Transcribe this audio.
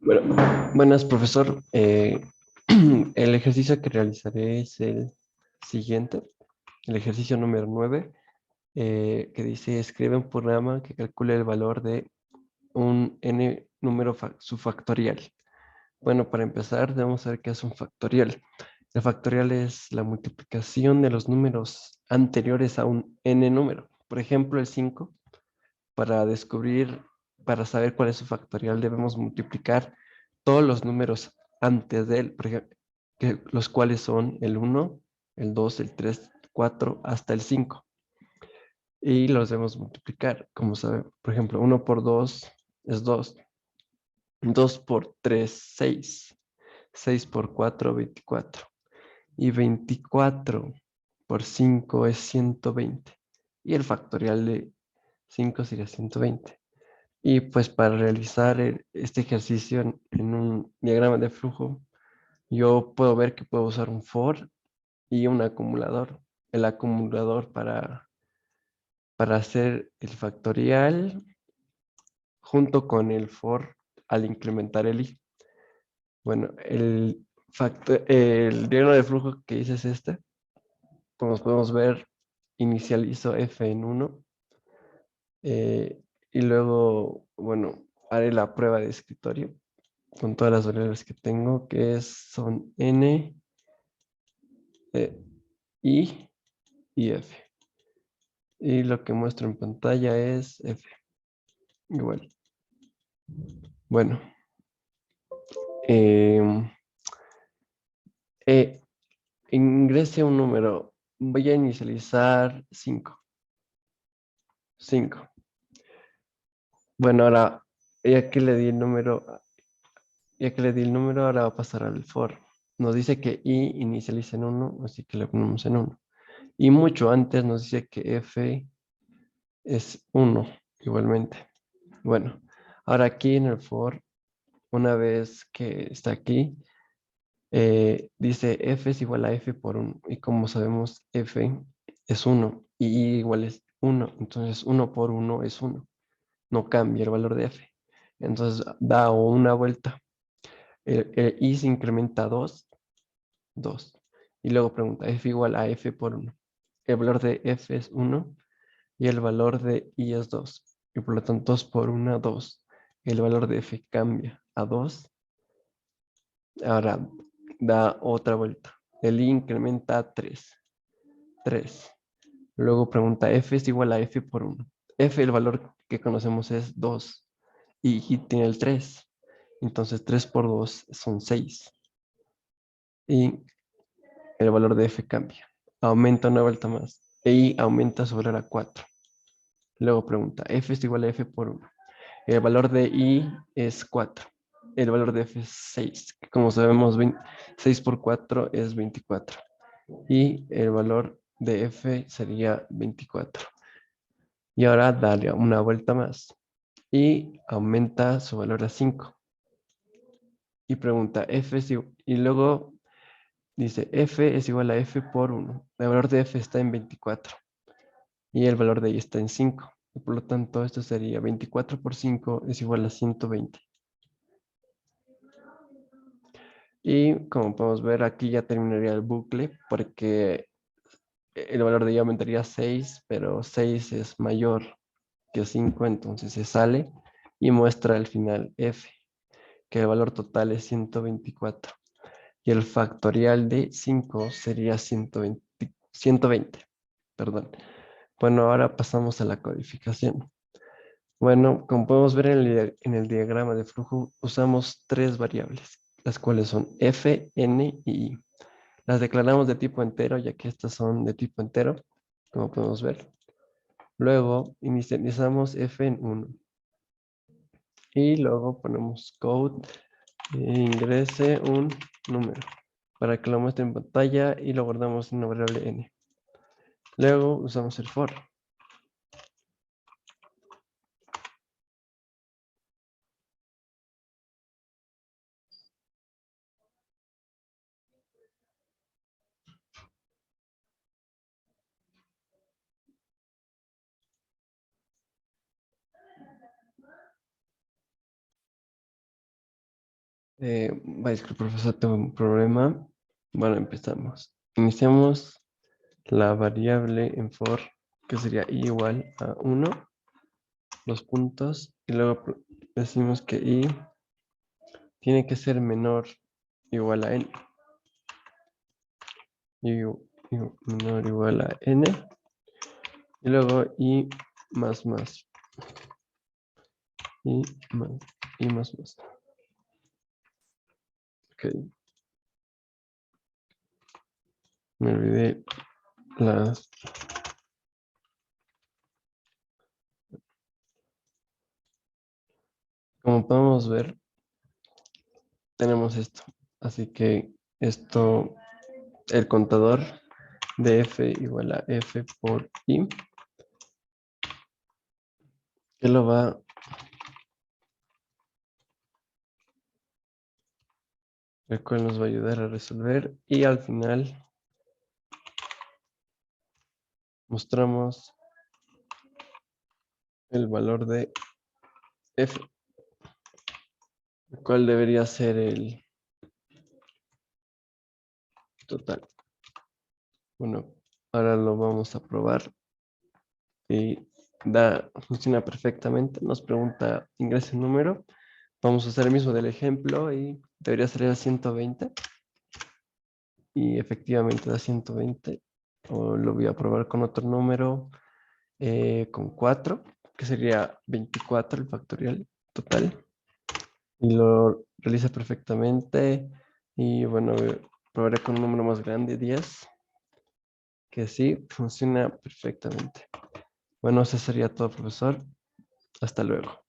Bueno, buenas, profesor. El ejercicio que realizaré es el siguiente, el ejercicio número 9, que dice, escribe un programa que calcule el valor de un n número subfactorial. Bueno, para empezar, debemos saber qué es un factorial. El factorial es la multiplicación de los números anteriores a un n número. Por ejemplo, el 5. Para descubrir, para saber cuál es su factorial, debemos multiplicar todos los números antes de él, por ejemplo, los cuales son el 1, el 2, el 3, 4, hasta el 5. Y los debemos multiplicar, como saben. Por ejemplo, 1 por 2 es 2, 2 por 3, 6, 6 por 4, 24. Y 24 por 5 es 120. Y el factorial de 5 sería 120. Y pues para realizar este ejercicio en un diagrama de flujo, yo puedo ver que puedo usar un for y un acumulador. El acumulador para hacer el factorial junto con el for al incrementar el i. Bueno, el diagrama de flujo que hice es este. Como podemos ver, inicializo f en 1 y luego, bueno, haré la prueba de escritorio con todas las variables que tengo, son n, i y f. Y lo que muestro en pantalla es f igual. Bueno, em, eh, ingrese un número. Voy a inicializar 5. 5. Bueno, ahora, ya que le di el número, ya que le di el número, ahora va a pasar al for. Nos dice que i inicializa en 1, así que le ponemos en 1. Y mucho antes nos dice que f es 1, igualmente. Bueno, ahora aquí en el for, una vez que está aquí, dice f es igual a f por 1. Y como sabemos, f es 1 y i igual es 1. Entonces 1 por 1 es 1. No cambia el valor de f. Entonces da una vuelta. El i se incrementa a 2, 2. Y luego pregunta f igual a f por 1. El valor de f es 1 y el valor de i es 2. Y por lo tanto 2 por 1, 2. El valor de f cambia a 2. Ahora da otra vuelta. El i incrementa a 3. 3. Luego pregunta f es igual a f por 1. F, el valor que conocemos es 2. Y i tiene el 3. Entonces 3 por 2 son 6. Y el valor de f cambia. Aumenta una vuelta más. E i aumenta sobre la 4. Luego pregunta f es igual a f por 1. El valor de i es 4. El valor de f es 6. Como sabemos, 6 por 4 es 24. Y el valor de f sería 24. Y ahora dale una vuelta más. Y aumenta su valor a 5. Y pregunta f es igual. Y luego dice f es igual a f por 1. El valor de f está en 24. Y el valor de i está en 5. Y por lo tanto, esto sería 24 por 5 es igual a 120. Y como podemos ver, aquí ya terminaría el bucle porque el valor de i aumentaría a 6, pero 6 es mayor que 5, entonces se sale y muestra al final f, que el valor total es 124. Y el factorial de 5 sería 120, perdón. Bueno, ahora pasamos a la codificación. Bueno, como podemos ver en el diagrama de flujo, usamos tres variables, las cuales son f, n y i. Las declaramos de tipo entero, ya que estas son de tipo entero, como podemos ver. Luego inicializamos f en 1. Y luego ponemos code e ingrese un número para que lo muestre en pantalla y lo guardamos en una variable n. Luego usamos el for. Disculpe, profesor, tengo un problema. Bueno, empezamos. Iniciamos la variable en for, que sería i igual a 1, los puntos, y luego decimos que i tiene que ser menor o igual a n. Menor o igual a n. Y luego i más más. I más, i más más. Ok. Me olvidé las... Como podemos ver, tenemos esto. Así que esto, el contador de f igual a f por i, que lo va, el cual nos va a ayudar a resolver, y al final mostramos el valor de f, el cual debería ser el total. Bueno, ahora lo vamos a probar y funciona perfectamente. Nos pregunta ingresa el número. Vamos a hacer el mismo del ejemplo y debería salir a 120. Y efectivamente da 120. O lo voy a probar con otro número, con 4, que sería 24 el factorial total. Y lo realiza perfectamente. Y bueno, probaré con un número más grande, 10, que sí, funciona perfectamente. Bueno, eso sería todo, profesor. Hasta luego.